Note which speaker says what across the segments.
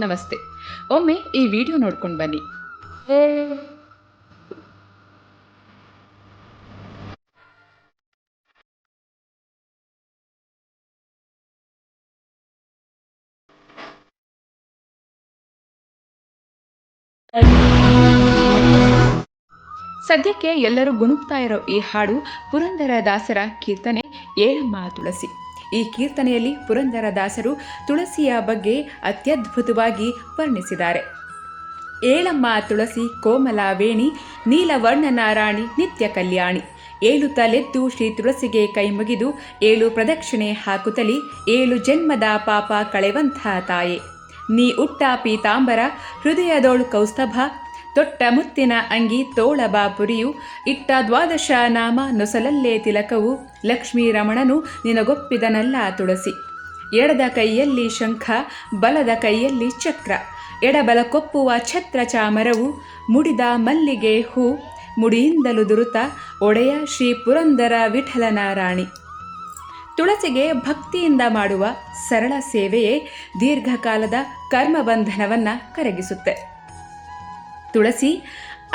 Speaker 1: ನಮಸ್ತೆ. ಒಮ್ಮೆ ಈ ವಿಡಿಯೋ ನೋಡ್ಕೊಂಡು ಬನ್ನಿ. ಸದ್ಯಕ್ಕೆ ಎಲ್ಲರೂ ಗುಣುಕ್ತಾ ಇರೋ ಈ ಹಾಡು ಪುರಂದರದಾಸರ ಕೀರ್ತನೆ ಏಳಮ್ಮ ತುಳಸಿ. ಈ ಕೀರ್ತನೆಯಲ್ಲಿ ಪುರಂದರದಾಸರು ತುಳಸಿಯ ಬಗ್ಗೆ ಅತ್ಯದ್ಭುತವಾಗಿ ವರ್ಣಿಸಿದ್ದಾರೆ. ಏಳಮ್ಮ ತುಳಸಿ ಕೋಮಲ ವೇಣಿ, ನೀಲವರ್ಣನ ರಾಣಿ, ನಿತ್ಯ ಕಲ್ಯಾಣಿ. ಏಳು ತಲೆದ್ದು ಶ್ರೀ ತುಳಸಿಗೆ ಕೈ ಮುಗಿದು, ಏಳು ಪ್ರದಕ್ಷಿಣೆ ಹಾಕುತ್ತಲಿ, ಏಳು ಜನ್ಮದ ಪಾಪ ಕಳೆವಂಥ ತಾಯೆ. ನೀ ಉಟ್ಟ ಪೀತಾಂಬರ, ಹೃದಯದೋಳು ಕೌಸ್ತಭ, ತೊಟ್ಟ ಮುತ್ತಿನ ಅಂಗಿ ತೋಳ ಬಾಪುರಿಯು, ಇಟ್ಟ ದ್ವಾದಶ ನಾಮ ನೊಸಲಲ್ಲೇ ತಿಲಕವು, ಲಕ್ಷ್ಮೀ ರಮಣನು ನಿನಗೊಪ್ಪಿದನಲ್ಲ ತುಳಸಿ. ಎಡದ ಕೈಯಲ್ಲಿ ಶಂಖ, ಬಲದ ಕೈಯಲ್ಲಿ ಚಕ್ರ, ಎಡಬಲಕೊಪ್ಪುವ ಛತ್ರ ಚಾಮರವು, ಮುಡಿದ ಮಲ್ಲಿಗೆ ಹೂ, ಮುಡಿಯಿಂದಲೂ ದುರುತ ಒಡೆಯ ಶ್ರೀ ಪುರಂದರ ವಿಠಲನ ರಾಣಿ. ತುಳಸಿಗೆ ಭಕ್ತಿಯಿಂದ ಮಾಡುವ ಸರಳ ಸೇವೆಯೇ ದೀರ್ಘಕಾಲದ ಕರ್ಮಬಂಧನವನ್ನು ಕರಗಿಸುತ್ತೆ. ತುಳಸಿ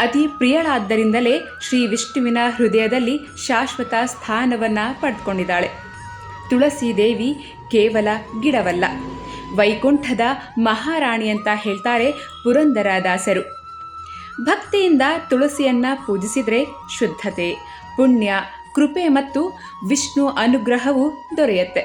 Speaker 1: ಅತಿ ಪ್ರಿಯಳಾದ್ದರಿಂದಲೇ ಶ್ರೀ ವಿಷ್ಣುವಿನ ಹೃದಯದಲ್ಲಿ ಶಾಶ್ವತ ಸ್ಥಾನವನ್ನು ಪಡೆದುಕೊಂಡಿದ್ದಾಳೆ. ತುಳಸಿ ದೇವಿ ಕೇವಲ ಗಿಡವಲ್ಲ, ವೈಕುಂಠದ ಮಹಾರಾಣಿ ಅಂತ ಹೇಳ್ತಾರೆ ಪುರಂದರದಾಸರು. ಭಕ್ತಿಯಿಂದ ತುಳಸಿಯನ್ನು ಪೂಜಿಸಿದರೆ ಶುದ್ಧತೆ, ಪುಣ್ಯ, ಕೃಪೆ ಮತ್ತು ವಿಷ್ಣು ಅನುಗ್ರಹವು ದೊರೆಯುತ್ತೆ.